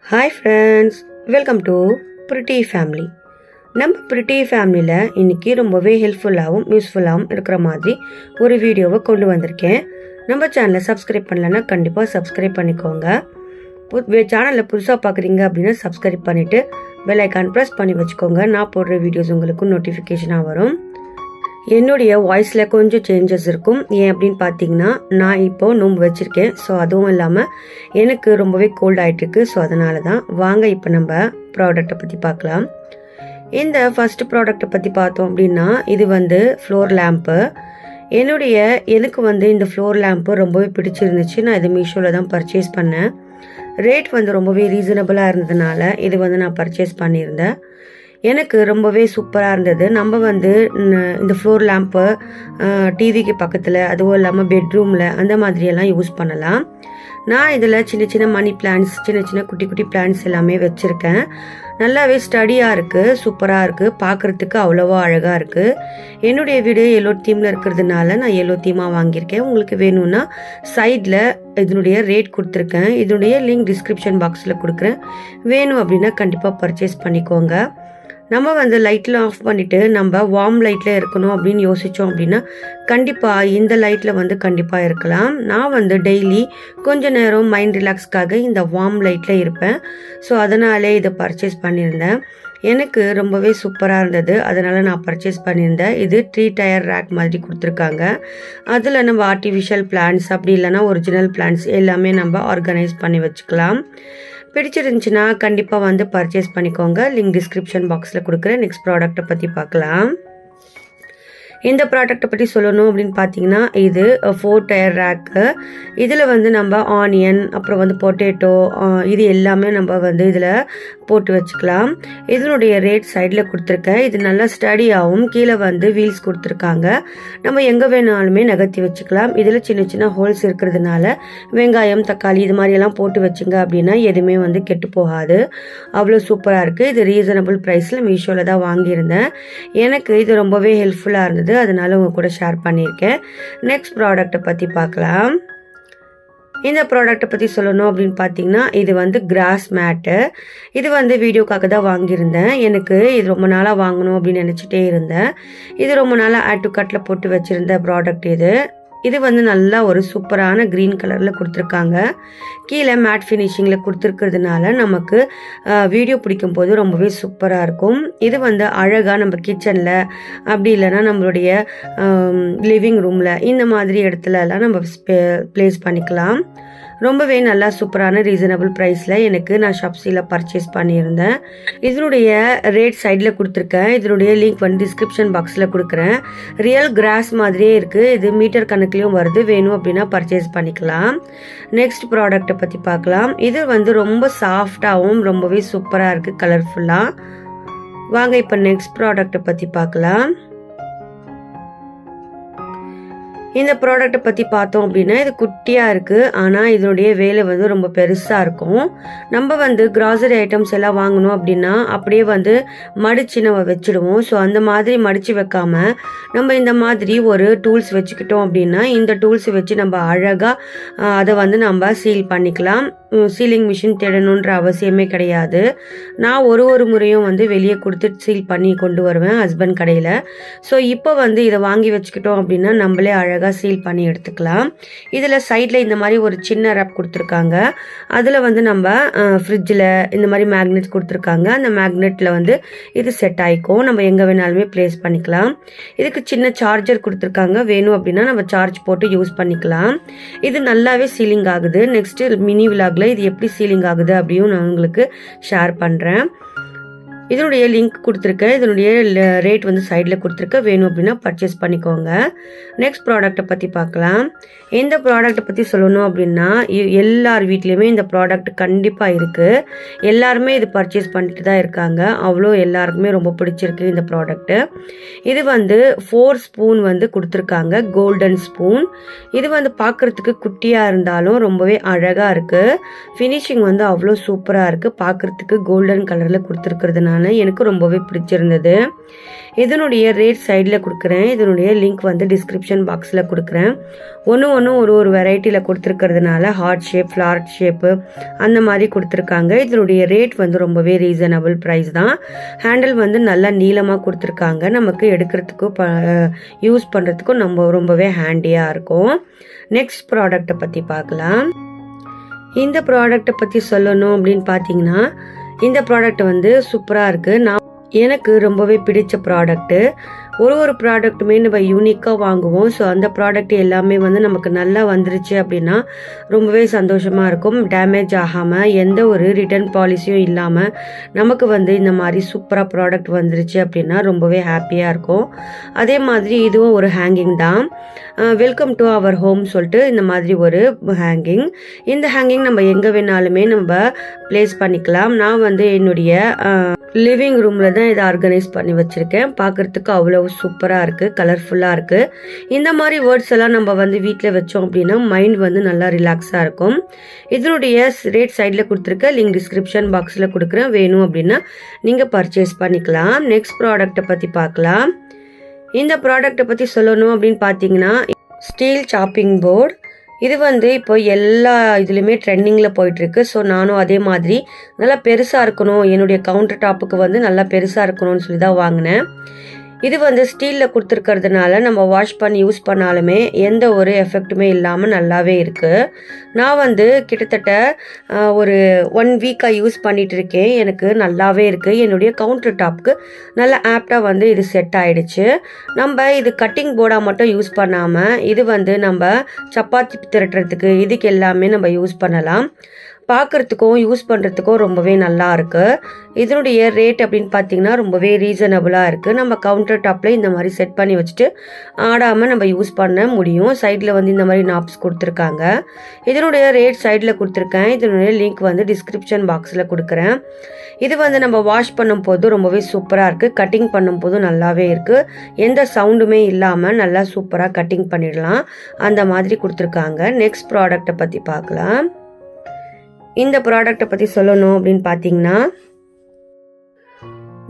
Hi friends, welcome to pretty family. நம்ம pretty ஃபேமிலியில் இன்றைக்கி ரொம்பவே ஹெல்ப்ஃபுல்லாகவும் யூஸ்ஃபுல்லாகவும் இருக்கிற மாதிரி ஒரு வீடியோவை கொண்டு வந்திருக்கேன். நம்ம சேனலை சப்ஸ்கிரைப் பண்ணலன்னா கண்டிப்பாக சப்ஸ்கிரைப் பண்ணிக்கோங்க. சேனலில் புதுசாக பார்க்குறீங்க அப்படின்னா சப்ஸ்கிரைப் பண்ணிவிட்டு பெல் ஐக்கான் ப்ரெஸ் பண்ணி வச்சுக்கோங்க. நான் போடுற வீடியோஸ் உங்களுக்கு நோட்டிஃபிகேஷனாக வரும். என்னுடைய வாய்ஸில் கொஞ்சம் சேஞ்சஸ் இருக்கும். ஏன் அப்படின்னு பார்த்தீங்கன்னா, நான் இப்போது நோம்பு வச்சுருக்கேன். ஸோ அதுவும் இல்லாமல் எனக்கு ரொம்பவே கோல்ட் ஆகிட்டுருக்கு. ஸோ அதனால தான். வாங்க இப்போ நம்ம ப்ராடக்டை பற்றி பார்க்கலாம். இந்த ஃபஸ்ட்டு ப்ராடக்டை பற்றி பார்த்தோம் அப்படின்னா, இது ஃப்ளோர் லேம்ப்பு. எனக்கு இந்த ஃப்ளோர் லேம்ப்பு ரொம்பவே பிடிச்சிருந்துச்சு. நான் இது மீஷோவில் தான் பர்ச்சேஸ் பண்ணேன். ரேட் ரொம்பவே ரீசனபிளாக இருந்ததுனால இது நான் பர்ச்சேஸ் பண்ணியிருந்தேன். எனக்கு ரொம்பவே சூப்பராக இருந்தது. நம்ம இந்த ஃப்ளோர் லேம்ப்பு டிவிக்கு பக்கத்தில், அதுவும் இல்லாமல் பெட்ரூமில் அந்த மாதிரியெல்லாம் யூஸ் பண்ணலாம். நான் இதில் சின்ன சின்ன மணி பிளான்ட்ஸ், சின்ன சின்ன குட்டி குட்டி பிளான்ட்ஸ் எல்லாமே வச்சுருக்கேன். நல்லாவே ஸ்டடியாக இருக்குது, சூப்பராக இருக்குது, பார்க்குறதுக்கு அவ்வளோவா அழகாக இருக்குது. என்னுடைய வீடு எல்லோ தீமில் இருக்கிறதுனால நான் எல்லோ தீமாக வாங்கியிருக்கேன். உங்களுக்கு வேணும்னா சைடில் இதனுடைய ரேட் கொடுத்துருக்கேன். இதனுடைய லிங்க் டிஸ்கிரிப்ஷன் பாக்ஸில் கொடுக்குறேன். வேணும் அப்படின்னா கண்டிப்பாக பர்ச்சேஸ் பண்ணிக்கோங்க. நம்ம லைட்டில் ஆஃப் பண்ணிவிட்டு நம்ம வார்ம் லைட்டில் இருக்கணும் அப்படின்னு யோசித்தோம் அப்படின்னா கண்டிப்பாக இந்த லைட்டில் கண்டிப்பாக இருக்கலாம். நான் டெய்லி கொஞ்ச நேரம் மைண்ட் ரிலாக்ஸ்க்காக இந்த வார்ம் லைட்டில் இருப்பேன். ஸோ அதனாலே இதை பர்ச்சேஸ் பண்ணியிருந்தேன். எனக்கு ரொம்பவே சூப்பராக இருந்தது. அதனால் நான் பர்ச்சேஸ் பண்ணியிருந்தேன். இது 3 டயர் ரேக் மாதிரி கொடுத்துருக்காங்க. அதில் நம்ம ஆர்டிஃபிஷியல் பிளான்ட்ஸ் அப்படி இல்லைனா ஒரிஜினல் பிளான்ட்ஸ் எல்லாமே நம்ம ஆர்கனைஸ் பண்ணி வச்சுக்கலாம். பிடிச்சிருந்துச்சுன்னா கண்டிப்பாக பர்ச்சேஸ் பண்ணிக்கோங்க. லிங்க் டிஸ்கிரிப்ஷன் பாக்ஸில் கொடுக்குறேன். நெக்ஸ்ட் ப்ராடக்ட்டை பற்றி பார்க்கலாம். இந்த ப்ராடக்ட்டை பற்றி சொல்லணும் அப்படின்னு பார்த்தீங்கன்னா, இது 4 டயர் ரேக்கு. இதில் நம்ம ஆனியன், அப்புறம் பொட்டேட்டோ, இது எல்லாமே நம்ம இதில் போட்டு வச்சுக்கலாம். இதனுடைய ரேட் சைடில் கொடுத்துருக்கேன். இது நல்லா ஸ்டடியாகவும் கீழே வீல்ஸ் கொடுத்துருக்காங்க. நம்ம எங்கே வேணாலுமே நகர்த்தி வச்சுக்கலாம். இதில் சின்ன சின்ன ஹோல்ஸ் இருக்கிறதுனால வெங்காயம், தக்காளி இது மாதிரியெல்லாம் போட்டு வச்சுங்க அப்படின்னா எதுவுமே கெட்டு போகாது. அவ்வளோ சூப்பராக இருக்குது. இது ரீசனபிள் ப்ரைஸில் மீஷோவில் தான் வாங்கியிருந்தேன். எனக்கு இது ரொம்பவே ஹெல்ப்ஃபுல்லாக இருந்தது. அதனால உங்க கூட ஷேர் பண்ணியிருக்கேன். நெக்ஸ்ட் ப்ராடக்ட்டை பற்றி பார்க்கலாம். இந்த ப்ராடக்ட்டை பற்றி சொல்லணும் அப்படின்னு பார்த்தீங்கன்னா, இது கிராஸ் மேட்டு. இது வீடியோக்காக தான் வாங்கியிருந்தேன். எனக்கு இது ரொம்ப நாளாக வாங்கணும் அப்படின்னு நினச்சிட்டே இருந்தேன். இது ரொம்ப நாளாக ஆட் டு கட்டில் போட்டு வச்சுருந்த ப்ராடக்ட் இது நல்லா ஒரு சூப்பரான க்ரீன் கலரில் கொடுத்துருக்காங்க. கீழே மேட் ஃபினிஷிங்கில் கொடுத்துருக்கிறதுனால நமக்கு வீடியோ பிடிக்கும் போது ரொம்பவே சூப்பராக இருக்கும். இது அழகாக நம்ம கிச்சனில் அப்படி இல்லைன்னா நம்மளுடைய லிவிங் ரூமில் இந்த மாதிரி இடத்துலலாம் நம்ம ப்ளேஸ் பண்ணிக்கலாம். ரொம்பவே நல்லா சூப்பரான ரீசனபிள் ப்ரைஸில் நான் ஷாப்ஸியில் பர்ச்சேஸ் பண்ணியிருந்தேன். இதனுடைய ரேட் சைடில் கொடுத்துருக்கேன். இதனுடைய லிங்க் டிஸ்கிரிப்ஷன் பாக்ஸில் கொடுக்குறேன். ரியல் கிராஸ் மாதிரியே இருக்குது. இது மீட்டர் கணக்குலையும் வருது. வேணும் அப்படின்னா பர்ச்சேஸ் பண்ணிக்கலாம். நெக்ஸ்ட் ப்ராடக்ட்டை பற்றி பார்க்கலாம். இது ரொம்ப சாஃப்டாகவும் ரொம்பவே சூப்பராக இருக்குது, கலர்ஃபுல்லாக. வாங்க இப்போ நெக்ஸ்ட் ப்ராடக்ட்டை பற்றி பார்க்கலாம். இந்த ப்ராடக்ட்டை பற்றி பார்த்தோம் அப்படின்னா, இது குட்டியாக இருக்குது. ஆனால் இதனுடைய வேலை ரொம்ப பெருசாக இருக்கும். நம்ம கிராசரி ஐட்டம்ஸ் எல்லாம் வாங்கணும் அப்படின்னா அப்படியே மடித்து நம்ம வச்சுடுவோம். ஸோ அந்த மாதிரி மடித்து வைக்காமல் நம்ம இந்த மாதிரி ஒரு டூல்ஸ் வச்சுக்கிட்டோம் அப்படின்னா இந்த டூல்ஸ் வச்சு நம்ம அழகாக அதை நம்ம சீல் பண்ணிக்கலாம். சீலிங் மிஷின் தேடணுன்ற அவசியமே கிடையாது. நான் ஒரு முறையும் வெளியே கொடுத்து சீல் பண்ணி கொண்டு வருவேன் ஹஸ்பண்ட் கடையில். ஸோ இப்போ இதை வாங்கி வச்சுக்கிட்டோம் அப்படின்னா நம்மளே அழகாக சீல் பண்ணி எடுத்துக்கலாம். இதில் சைடில் இந்த மாதிரி ஒரு சின்ன ரேப் கொடுத்துருக்காங்க. அதில் நம்ம ஃப்ரிட்ஜில் இந்த மாதிரி மேக்னெட் கொடுத்துருக்காங்க. அந்த மேக்னெட்டில் இது செட் ஆகிக்கும். நம்ம எங்கே வேணாலுமே ப்ளேஸ் பண்ணிக்கலாம். இதுக்கு சின்ன சார்ஜர் கொடுத்துருக்காங்க. வேணும் அப்படின்னா நம்ம சார்ஜ் போட்டு யூஸ் பண்ணிக்கலாம். இது நல்லாவே சீலிங் ஆகுது. நெக்ஸ்ட்டு மினி விலாகில் இது எப்படி சீலிங் ஆகுது அப்படியும் நான் உங்களுக்கு ஷேர் பண்ணுறேன். இதனுடைய லிங்க் கொடுத்துருக்கேன். இதனுடைய ரேட் சைடில் கொடுத்துருக்கேன். வேணும் அப்படின்னா பர்ச்சேஸ் பண்ணிக்கோங்க. நெக்ஸ்ட் ப்ராடக்ட்டை பற்றி பார்க்கலாம். இந்த ப்ராடக்ட்டை பற்றி சொல்லணும் அப்படின்னா எல்லார் வீட்லேயுமே இந்த ப்ராடக்ட் கண்டிப்பாக இருக்குது. எல்லாருமே இது பர்ச்சேஸ் பண்ணிட்டு தான் இருக்காங்க. அவ்வளோ எல்லாருக்குமே ரொம்ப பிடிச்சிருக்கு இந்த ப்ராடக்ட்டு. இது 4 ஸ்பூன் கொடுத்துருக்காங்க. Golden spoon. இது பார்க்குறதுக்கு குட்டியாக இருந்தாலும் ரொம்பவே அழகாக இருக்குது. ஃபினிஷிங் அவ்வளோ சூப்பராக இருக்குது. பார்க்குறதுக்கு கோல்டன் கலரில் கொடுத்துருக்கிறதுனால கொடுத்துருக்கறதுனால எனக்கு ரொம்பவே பிடிச்சிருந்தது. இதனுடைய ரேட் சைடில் கொடுக்குறேன். இதனுடைய லிங்க் வந்து டிஸ்கிரிப்ஷன் பாக்ஸில் கொடுக்குறேன். ஒன்று ஒரு வெரைட்டியில் கொடுத்துருக்கிறதுனால ஹார்ட் ஷேப், ஃப்ளார்ட் ஷேப்பு அந்த மாதிரி கொடுத்துருக்காங்க. இதனுடைய ரேட் வந்து ரொம்பவே ரீசனபிள் ப்ரைஸ் தான். ஹேண்டில் வந்து நல்லா நீளமாக கொடுத்துருக்காங்க. நமக்கு எடுக்கிறதுக்கும் யூஸ் பண்ணுறதுக்கும் ரொம்பவே ஹேண்டியாக இருக்கும். நெக்ஸ்ட் ப்ராடக்டை பற்றி பார்க்கலாம். இந்த ப்ராடக்டை பற்றி சொல்லணும் அப்படின்னு பார்த்தீங்கன்னா, இந்த ப்ராடக்ட் வந்து சூப்பராக இருக்குது. எனக்கு ரொம்பவே பிடிச்ச ப்ராடக்ட்டு. ஒரு ப்ராடக்ட்டுமே நம்ம யூனிக்காக வாங்குவோம். ஸோ அந்த ப்ராடக்ட் எல்லாமே வந்து நமக்கு நல்லா வந்துருச்சு அப்படின்னா ரொம்பவே சந்தோஷமாக இருக்கும். டேமேஜ் ஆகாமல் எந்த ஒரு ரிட்டர்ன் பாலிசியும் இல்லாமல் நமக்கு வந்து இந்த மாதிரி சூப்பராக ப்ராடக்ட் வந்துருச்சு அப்படின்னா ரொம்பவே ஹாப்பியாக இருக்கும். அதே மாதிரி இதுவும் ஒரு ஹேங்கிங் தான். வெல்கம் டு அவர் ஹோம் சொல்லிட்டு இந்த மாதிரி ஒரு ஹேங்கிங். இந்த ஹேங்கிங் நம்ம எங்கே வேணாலுமே நம்ம ப்ளேஸ் பண்ணிக்கலாம். நான் வந்து என்னுடைய லிவிங் ரூமில் தான் இதை ஆர்கனைஸ் பண்ணி வச்சுருக்கேன். பார்க்குறதுக்கு அவ்வளோ சூப்பராக இருக்குது, கலர்ஃபுல்லாக இருக்குது. இந்த மாதிரி வேர்ட்ஸ் எல்லாம் நம்ம வந்து வீட்டில் வச்சோம் அப்படின்னா மைண்ட் வந்து நல்லா ரிலாக்ஸாக இருக்கும். இதனுடைய ரேட் சைடில் கொடுத்துருக்க லிங்க் டிஸ்கிரிப்ஷன் பாக்ஸில் கொடுக்குறேன். வேணும் அப்படின்னா நீங்கள் பர்ச்சேஸ் பண்ணிக்கலாம். நெக்ஸ்ட் ப்ராடக்டை பற்றி பார்க்கலாம். இந்த ப்ராடக்டை பற்றி சொல்லணும் அப்படின்னு பார்த்தீங்கன்னா, ஸ்டீல் சாப்பிங் போர்டு. இது வந்து இப்போ எல்லா இதுலேயுமே ட்ரெண்டிங்கில் போயிட்டுருக்கு. ஸோ நானும் அதே மாதிரி நல்லா பெருசாக இருக்கணும், என்னுடைய கவுண்டர் டாப்புக்கு வந்து நல்லா பெருசாக இருக்கணும்னு சொல்லி தான் வாங்கினேன். இது வந்து ஸ்டீலில் கொடுத்துருக்கிறதுனால நம்ம வாஷ் பண்ணி யூஸ் பண்ணாலுமே எந்த ஒரு எஃபெக்ட்டுமே இல்லாமல் நல்லாவே இருக்குது. நான் வந்து கிட்டத்தட்ட ஒரு 1 வீக்காக யூஸ் பண்ணிகிட்டு இருக்கேன். எனக்கு நல்லாவே இருக்குது. என்னுடைய கவுண்டர் டாப்புக்கு நல்லா ஆப்டாக வந்து இது செட் ஆகிடுச்சு. நம்ம இது கட்டிங் போர்டாக மட்டும் யூஸ் பண்ணாமல் இது வந்து நம்ம சப்பாத்தி திரட்டுறதுக்கு இதுக்கு எல்லாமே நம்ம யூஸ் பண்ணலாம். பார்க்குறதுக்கும் யூஸ் பண்ணுறதுக்கும் ரொம்பவே நல்லா இருக்குது. இதனுடைய ரேட் அப்படின்னு பார்த்தீங்கன்னா ரொம்பவே ரீசனபுளாக இருக்குது. நம்ம கவுண்டர் டாப்பில் இந்த மாதிரி செட் பண்ணி வச்சுட்டு ஆடாமல் நம்ம யூஸ் பண்ண முடியும். சைடில் வந்து இந்த மாதிரி நாப்ஸ் கொடுத்துருக்காங்க. இதனுடைய ரேட் சைடில் கொடுத்துருக்கேன். இதனுடைய லிங்க் வந்து டிஸ்கிரிப்ஷன் பாக்ஸில் கொடுக்குறேன். இது வந்து நம்ம வாஷ் பண்ணும் போது ரொம்பவே சூப்பராக இருக்குது. கட்டிங் பண்ணும் போதும் நல்லாவே இருக்குது. எந்த சவுண்டுமே இல்லாமல் நல்லா சூப்பராக கட்டிங் பண்ணிடலாம். அந்த மாதிரி கொடுத்துருக்காங்க. நெக்ஸ்ட் ப்ராடக்டை பற்றி பார்க்கலாம். இந்த ப்ராடக்டை பற்றி சொல்லணும் அப்படின்னு பார்த்தீங்கன்னா,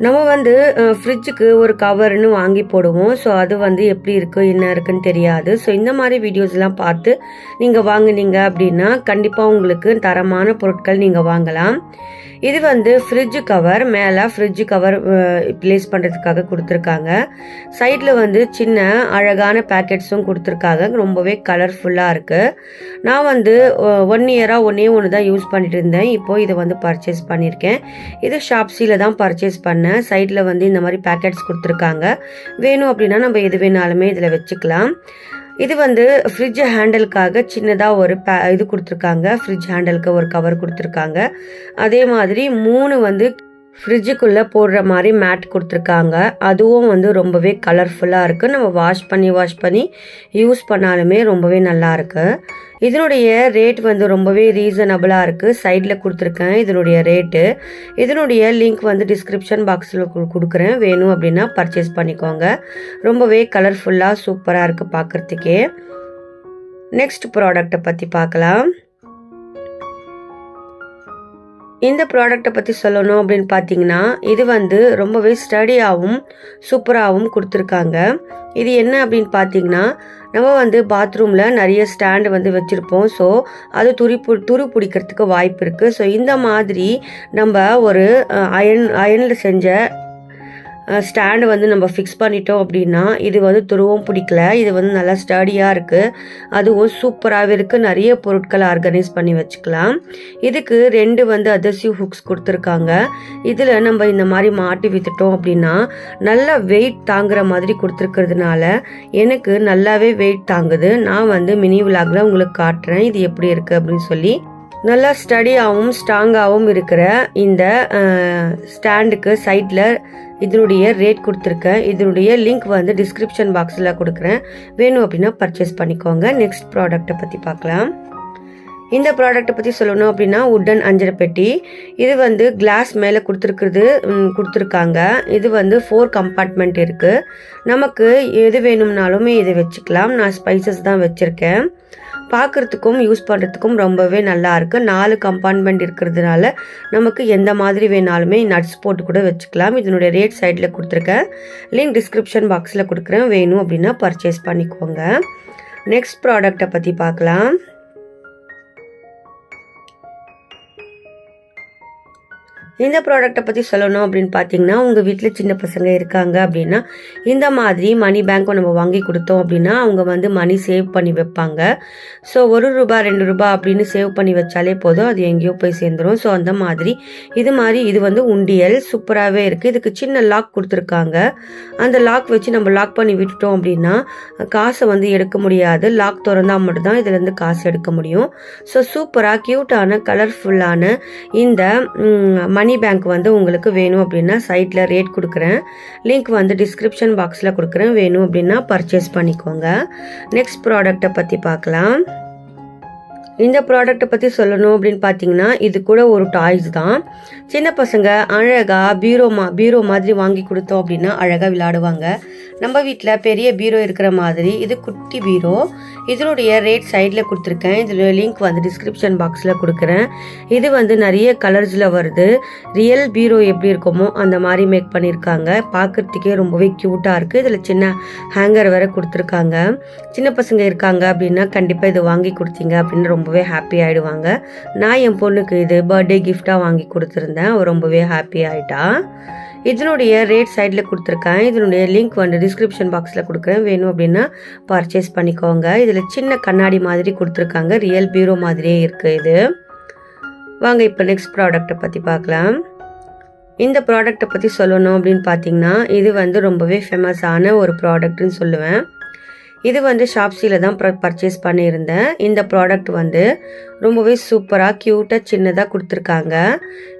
நம்ம வந்து ஃப்ரிட்ஜுக்கு ஒரு கவர்னு வாங்கி போடுவோம். ஸோ அது வந்து எப்படி இருக்குது என்ன இருக்குன்னு தெரியாது. ஸோ இந்த மாதிரி வீடியோஸ்லாம் பார்த்து நீங்கள் வாங்குனீங்க அப்படின்னா கண்டிப்பாக உங்களுக்கு தரமான பொருட்கள் நீங்கள் வாங்கலாம். இது வந்து ஃப்ரிட்ஜு கவர். மேலே ஃப்ரிட்ஜு கவர் ப்ளேஸ் பண்ணுறதுக்காக கொடுத்துருக்காங்க. சைடில் வந்து சின்ன அழகான பேக்கெட்ஸும் கொடுத்துருக்காங்க. ரொம்பவே கலர்ஃபுல்லாக இருக்குது. நான் வந்து 1 இயராக ஒன்று தான் யூஸ் பண்ணிட்டு இருந்தேன். இப்போது இதை வந்து பர்ச்சேஸ் பண்ணியிருக்கேன். இது ஷாப்ஸியில் தான் பர்ச்சேஸ் பண்ணேன். சைடில் வந்து இந்த மாதிரி பேக்கெட்ஸ் கொடுத்துருக்காங்க. வேணும் அப்படின்னா நம்ம எது வேணாலுமே இதில் வச்சுக்கலாம். இது வந்து ஃப்ரிட்ஜ் ஹேண்டலுக்காக சின்னதாக ஒரு இது கொடுத்துருக்காங்க. ஃப்ரிட்ஜ் ஹேண்டலுக்கு ஒரு கவர் கொடுத்துருக்காங்க. அதே மாதிரி 3 வந்து ஃப்ரிட்ஜுக்குள்ளே போடுற மாதிரி மேட் கொடுத்துருக்காங்க. அதுவும் வந்து ரொம்பவே கலர்ஃபுல்லாக இருக்குது. நம்ம வாஷ் பண்ணி யூஸ் பண்ணாலுமே ரொம்பவே நல்லாயிருக்கு. இதனுடைய ரேட் வந்து ரொம்பவே ரீசனபிளாக இருக்குது. சைடில் கொடுத்துருக்கேன் இதனுடைய ரேட்டு. இதனுடைய லிங்க் வந்து டிஸ்கிரிப்ஷன் பாக்ஸில் கொடுக்குறேன். வேணும் அப்படின்னா பர்ச்சேஸ் பண்ணிக்கோங்க. ரொம்பவே கலர்ஃபுல்லாக சூப்பராக இருக்குது பார்க்குறதுக்கே. நெக்ஸ்ட் ப்ராடக்டை பற்றி பார்க்கலாம். இந்த ப்ராடக்டை பற்றி சொல்லணும் அப்படின்னு பார்த்தீங்கன்னா, இது வந்து ரொம்பவே ஸ்டடியாகவும் சூப்பராகவும் கொடுத்துருக்காங்க. இது என்ன அப்படின்னு பார்த்தீங்கன்னா, நம்ம வந்து பாத்ரூமில் நிறைய ஸ்டாண்டு வந்து வச்சுருப்போம். ஸோ அது துரு பிடிக்கிறதுக்கு வாய்ப்பு இருக்குது. ஸோ இந்த மாதிரி நம்ம ஒரு அயனில் செஞ்ச ஸ்டாண்டு வந்து நம்ம ஃபிக்ஸ் பண்ணிட்டோம் அப்படின்னா இது வந்து துருவும் பிடிக்கல. இது வந்து நல்லா ஸ்டடியாக இருக்குது. அதுவும் சூப்பராகவே இருக்குது. நிறைய பொருட்களை ஆர்கனைஸ் பண்ணி வச்சுக்கலாம். இதுக்கு 2 வந்து அதர்சிவ் ஹுக்ஸ் கொடுத்துருக்காங்க. இதில் நம்ம இந்த மாதிரி மாட்டி வித்துட்டோம் அப்படின்னா நல்லா வெயிட் தாங்குற மாதிரி கொடுத்துருக்கிறதுனால எனக்கு நல்லாவே வெயிட் தாங்குது. நான் வந்து மினி விலாகில் உங்களுக்கு காட்டுறேன் இது எப்படி இருக்குது அப்படின்னு சொல்லி. நல்லா ஸ்டடியாகவும் ஸ்ட்ராங்காகவும் இருக்கிற இந்த ஸ்டாண்டுக்கு சைடில் இதனுடைய ரேட் கொடுத்துருக்கேன். இதனுடைய லிங்க் வந்து டிஸ்கிரிப்ஷன் பாக்ஸில் கொடுக்குறேன். வேணும் அப்படின்னா பர்ச்சேஸ் பண்ணிக்கோங்க. நெக்ஸ்ட் ப்ராடக்டை பற்றி பார்க்கலாம். இந்த ப்ராடக்ட்டை பற்றி சொல்லணும் அப்படின்னா உட்டன் அஞ்சரை பெட்டி. இது வந்து கிளாஸ் மேலே கொடுத்துருக்காங்க. இது வந்து 4 கம்பார்ட்மெண்ட் இருக்குது. நமக்கு எது வேணும்னாலுமே இதை வச்சுக்கலாம். நான் ஸ்பைசஸ் தான் வச்சுருக்கேன். பார்க்குறதுக்கும் யூஸ் பண்ணுறதுக்கும் ரொம்பவே நல்லாயிருக்கு. 4 கம்பார்ட்மெண்ட் இருக்கிறதுனால நமக்கு எந்த மாதிரி வேணாலுமே நட்ஸ் போட்டு கூட வச்சுக்கலாம். இதனுடைய ரேட் சைடில் கொடுத்துருக்கேன், லிங்க் டிஸ்கிரிப்ஷன் பாக்ஸில் கொடுக்குறேன், வேணும் அப்படின்னா பர்ச்சேஸ் பண்ணிக்கோங்க. நெக்ஸ்ட் ப்ராடக்டை பற்றி பார்க்கலாம். இந்த ப்ராடக்ட்டை பற்றி சொல்லணும் அப்படின்னு பார்த்தீங்கன்னா, உங்கள் வீட்டில் சின்ன பசங்க இருக்காங்க அப்படின்னா இந்த மாதிரி மணி பேங்க்கை நம்ம வாங்கி கொடுத்தோம் அப்படின்னா அவங்க வந்து மணி சேவ் பண்ணி வைப்பாங்க. ஸோ ₹1 ₹2 அப்படின்னு சேவ் பண்ணி வச்சாலே போதும், அது எங்கேயோ போய் சேர்ந்துடும். ஸோ அந்த மாதிரி இது வந்து உண்டியல் சூப்பராகவே இருக்குது. இதுக்கு சின்ன லாக் கொடுத்துருக்காங்க. அந்த லாக் வச்சு நம்ம லாக் பண்ணி விட்டுட்டோம் அப்படின்னா காசை வந்து எடுக்க முடியாது. லாக் திறந்தால் மட்டும்தான் இதுலேருந்து காசு எடுக்க முடியும். ஸோ சூப்பராக க்யூட்டான கலர்ஃபுல்லான இந்த மணி பேங்க் வந்து உங்களுக்கு வேணும் அப்படின்னா சைட்டில் ரேட் கொடுக்குறேன், லிங்க் வந்து டிஸ்கிரிப்ஷன் பாக்ஸில் கொடுக்குறேன், வேணும் அப்படின்னா பர்ச்சேஸ் பண்ணிக்கோங்க. நெக்ஸ்ட் ப்ராடக்டை பற்றி பார்க்கலாம். இந்த ப்ராடக்ட்டை பற்றி சொல்லணும் அப்படின்னு பார்த்தீங்கன்னா இது கூட ஒரு டாய்ஸ் தான். சின்ன பசங்க அழகாக பீரோ மாதிரி வாங்கி கொடுத்தோம் அப்படின்னா அழகாக விளையாடுவாங்க. நம்ம வீட்டில் பெரிய பீரோ இருக்கிற மாதிரி இது குட்டி பீரோ. இதனுடைய ரேட் சைடில் கொடுத்துருக்கேன், இதில் லிங்க் வந்து டிஸ்கிரிப்ஷன் பாக்ஸில் கொடுக்குறேன். இது வந்து நிறைய கலர்ஸில் வருது. ரியல் பீரோ எப்படி இருக்குமோ அந்த மாதிரி மேக் பண்ணியிருக்காங்க. பார்க்குறதுக்கே ரொம்பவே க்யூட்டாக இருக்குது. இதில் சின்ன ஹேங்கர் வேறு கொடுத்துருக்காங்க. சின்ன பசங்க இருக்காங்க அப்படின்னா கண்டிப்பாக இது வாங்கி கொடுத்தீங்க அப்படின்னு ரொம்பவே ஹாப்பி ஆகிடுவாங்க. நான் என் பொண்ணுக்கு இது பர்த்டே கிஃப்டாக வாங்கி கொடுத்துருந்தேன், அவள் ரொம்பவே ஹாப்பி ஆகிட்டா. இதனுடைய ரேட் சைடில் கொடுத்துருக்கேன், இதனுடைய லிங்க் வந்து டிஸ்கிரிப்ஷன் பாக்ஸில் கொடுக்குறேன், வேணும் அப்படின்னா பர்ச்சேஸ் பண்ணிக்கோங்க. இதில் சின்ன கண்ணாடி மாதிரி கொடுத்துருக்காங்க, ரியல் பீரோ மாதிரியே இருக்குது இது. வாங்க இப்போ நெக்ஸ்ட் ப்ராடக்ட்டை பற்றி பார்க்கலாம். இந்த ப்ராடக்ட்டை பற்றி சொல்லணும் அப்படின்னு பார்த்தீங்கன்னா இது வந்து ரொம்பவே ஃபேமஸான ஒரு ப்ராடக்ட்னு சொல்லுவேன். இது வந்து ஷாப்ஸியில் தான் பர்ச்சேஸ் பண்ணியிருந்தேன். இந்த ப்ராடக்ட் வந்து ரொம்பவே சூப்பராக க்யூட்டாக சின்னதாக கொடுத்துருக்காங்க.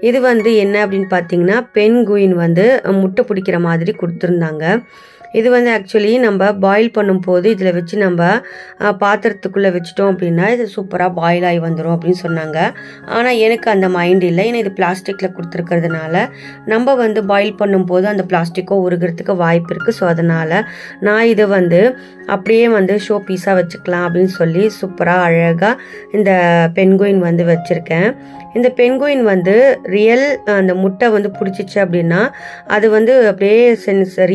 இது வந்து என்ன அப்படின்னு பார்த்தீங்கன்னா பென்குயின் வந்து முட்டை பிடிக்கிற மாதிரி கொடுத்துருந்தாங்க. இது வந்து ஆக்சுவலி நம்ம பாயில் பண்ணும்போது இதில் வச்சு நம்ம பாத்திரத்துக்குள்ளே வச்சிட்டோம் அப்படின்னா இது சூப்பராக பாயில் ஆகி வந்துடும் அப்படின்னு சொன்னாங்க. ஆனால் எனக்கு அந்த மைண்ட் இல்லை, ஏன்னா இது பிளாஸ்டிக்கில் கொடுத்துருக்கிறதுனால நம்ம வந்து பாயில் பண்ணும்போது அந்த பிளாஸ்டிக்கோ உருகிறதுக்கு வாய்ப்பு இருக்குது. ஸோ அதனால் நான் இதை வந்து அப்படியே வந்து ஷோ பீஸாக வச்சுக்கலாம் அப்படின்னு சொல்லி சூப்பராக அழகாக இந்த பென்குயின் வந்து வச்சுருக்கேன். இந்த பென்குயின் வந்து ரியல் அந்த முட்டை வந்து பிடிச்சிச்சு அப்படின்னா அது வந்து அப்படியே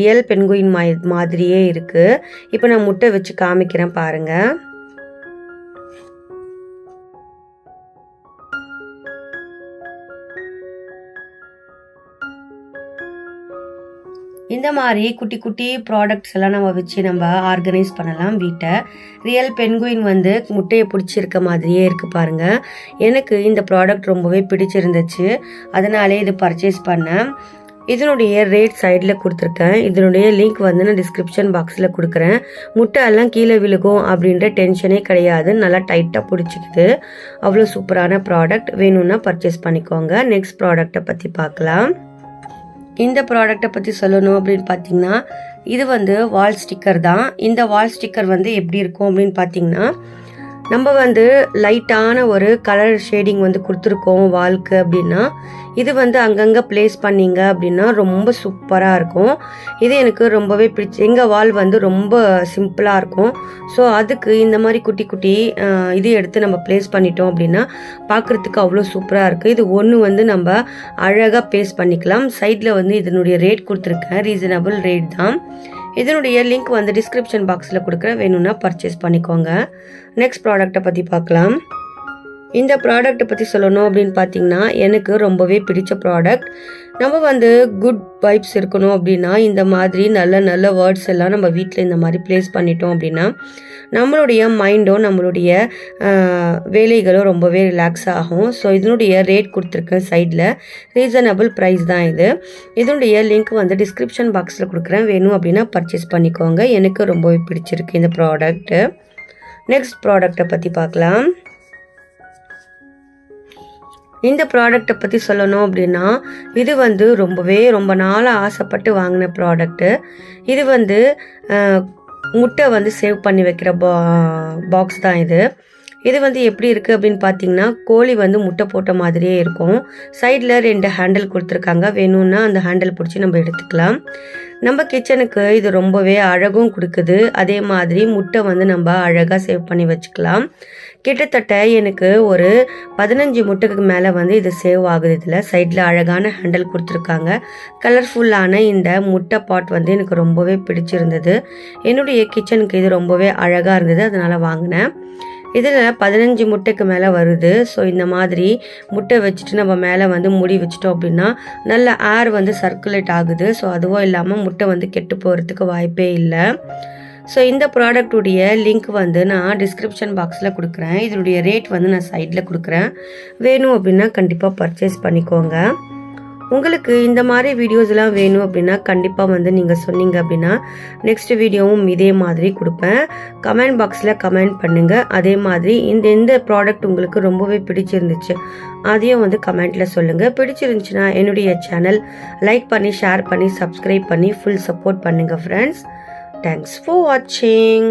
ரியல் பென்குயின் மாதிரியே இருக்குது. இப்போ நான் முட்டை வச்சு காமிக்கிறேன் பாருங்கள். இந்த மாதிரி குட்டி குட்டி ப்ராடக்ட்ஸ் எல்லாம் நம்ம வச்சு நம்ம ஆர்கனைஸ் பண்ணலாம் வீட்டை. ரியல் பென்குயின் வந்து முட்டையை பிடிச்சிருக்க மாதிரியே இருக்குது பாருங்கள். எனக்கு இந்த ப்ராடக்ட் ரொம்பவே பிடிச்சிருந்துச்சு, அதனாலே இது பர்ச்சேஸ் பண்ணேன். இதனுடைய ரேட் சைடில் கொடுத்துருக்கேன், இதனுடைய லிங்க் வந்து நான் டிஸ்கிரிப்ஷன் பாக்ஸில் கொடுக்குறேன். முட்டை எல்லாம் கீழே விழுகும் அப்படின்ற டென்ஷனே கிடையாது, நல்லா டைட்டாக பிடிச்சிக்குது. அவ்வளோ சூப்பரான ப்ராடக்ட், வேணும்னா பர்ச்சேஸ் பண்ணிக்கோங்க. நெக்ஸ்ட் ப்ராடக்டை பற்றி பார்க்கலாம். இந்த ப்ராடக்டை பற்றி சொல்லணும் அப்படின்னு பார்த்தீங்கன்னா இது வந்து வால் ஸ்டிக்கர் தான். இந்த வால் ஸ்டிக்கர் வந்து எப்படி இருக்கும் அப்படின்னு பார்த்தீங்கன்னா நம்ம வந்து லைட்டான ஒரு கலர் ஷேடிங் வந்து கொடுத்துருக்கோம் வால்க்கு அப்படின்னா இது வந்து அங்கங்கே ப்ளேஸ் பண்ணிங்க அப்படின்னா ரொம்ப சூப்பராக இருக்கும். இது எனக்கு ரொம்பவே பிடிச்சி. எங்கள் வால் வந்து ரொம்ப சிம்பிளாக இருக்கும். ஸோ அதுக்கு இந்த மாதிரி குட்டி குட்டி இது எடுத்து நம்ம ப்ளேஸ் பண்ணிட்டோம் அப்படின்னா பார்க்குறதுக்கு அவ்வளோ சூப்பராக இருக்குது. இது ஒன்று வந்து நம்ம அழகாக ப்ளேஸ் பண்ணிக்கலாம். சைடில் வந்து இதனுடைய ரேட் கொடுத்துருக்கேன், ரீசனபிள் ரேட் தான். இதனுடைய லிங்க் வந்து டிஸ்கிரிப்ஷன் பாக்ஸில் கொடுக்குறேன், வேணும்னா பர்ச்சேஸ் பண்ணிக்கோங்க. நெக்ஸ்ட் ப்ராடக்ட்டை பற்றி பார்க்கலாம். இந்த ப்ராடக்ட்டை பற்றி சொல்லணும் அப்படின்னு பார்த்தீங்கன்னா எனக்கு ரொம்பவே பிடிச்ச ப்ராடக்ட். நம்ம வந்து குட் வைப்ஸ் இருக்கணும் அப்படின்னா இந்த மாதிரி நல்ல நல்ல வேர்ட்ஸ் எல்லாம் நம்ம வீட்டில் இந்த மாதிரி ப்ளேஸ் பண்ணிட்டோம் அப்படின்னா நம்மளுடைய மைண்டும் நம்மளுடைய வேலைகளும் ரொம்பவே ரிலாக்ஸ் ஆகும். ஸோ இதனுடைய ரேட் கொடுத்துருக்கேன் சைடில், ரீசனபிள் ப்ரைஸ் தான் இது. இதனுடைய லிங்க் வந்து டிஸ்கிரிப்ஷன் பாக்ஸில் கொடுக்குறேன், வேணும் அப்படின்னா பர்ச்சேஸ் பண்ணிக்கோங்க. எனக்கு ரொம்பவே பிடிச்சிருக்கு இந்த ப்ராடக்ட்டு. நெக்ஸ்ட் ப்ராடக்ட்டை பற்றி பார்க்கலாம். இந்த ப்ராடக்ட்டை பற்றி சொல்லணும் அப்படின்னா இது வந்து ரொம்ப நாளாக ஆசைப்பட்டு வாங்கின ப்ராடக்ட்டு. இது வந்து முட்டை வந்து சேவ் பண்ணி வைக்கிற பாக்ஸ் தான் இது. இது வந்து எப்படி இருக்குது அப்படின்னு பார்த்தீங்கன்னா கோழி வந்து முட்டை போட்ட மாதிரியே இருக்கும். சைடில் 2 ஹேண்டில் கொடுத்துருக்காங்க. வேணும்னா அந்த ஹேண்டில் பிடிச்சி நம்ம எடுத்துக்கலாம். நம்ம கிச்சனுக்கு இது ரொம்பவே அழகும் கொடுக்குது. அதே மாதிரி முட்டை வந்து நம்ம அழகாக சேவ் பண்ணி வச்சுக்கலாம். கிட்டத்தட்ட எனக்கு ஒரு 15 முட்டைக்கு மேலே வந்து இது சேவ் ஆகுது. இதில் சைடில் அழகான ஹேண்டில் கொடுத்துருக்காங்க. கலர்ஃபுல்லான இந்த முட்டை பாட் வந்து எனக்கு ரொம்பவே பிடிச்சிருந்தது. என்னுடைய கிச்சனுக்கு இது ரொம்பவே அழகாக இருந்தது, அதனால் வாங்கினேன். இதில் 15 முட்டைக்கு மேலே வருது. ஸோ இந்த மாதிரி முட்டை வச்சுட்டு நம்ம மேலே வந்து மூடி வச்சிட்டோம் அப்படின்னா நல்ல ஏர் வந்து சர்க்குலேட் ஆகுது. ஸோ அதுவும் இல்லாமல் முட்டை வந்து கெட்டு போகிறதுக்கு வாய்ப்பே இல்லை. ஸோ இந்த ப்ராடக்டுடைய லிங்க் வந்து நான் டிஸ்கிரிப்ஷன் பாக்ஸில் கொடுக்குறேன். இதனுடைய ரேட் வந்து நான் சைடில் கொடுக்குறேன். வேணும் அப்படின்னா கண்டிப்பாக பர்ச்சேஸ் பண்ணிக்கோங்க. உங்களுக்கு இந்த மாதிரி வீடியோஸ்லாம் வேணும் அப்படின்னா கண்டிப்பாக வந்து நீங்கள் சொன்னீங்க அப்படின்னா நெக்ஸ்ட் வீடியோவும் இதே மாதிரி கொடுப்பேன். கமெண்ட் பாக்ஸில் கமெண்ட் பண்ணுங்கள். அதே மாதிரி எந்த ப்ராடக்ட் உங்களுக்கு ரொம்பவே பிடிச்சிருந்துச்சு அதையும் வந்து கமெண்ட்டில் சொல்லுங்கள். பிடிச்சிருந்துச்சுன்னா என்னுடைய சேனல் லைக் பண்ணி ஷேர் பண்ணி சப்ஸ்கிரைப் பண்ணி ஃபுல் சப்போர்ட் பண்ணுங்கள் ஃப்ரெண்ட்ஸ். தேங்க்ஸ் ஃபார் வாட்சிங்.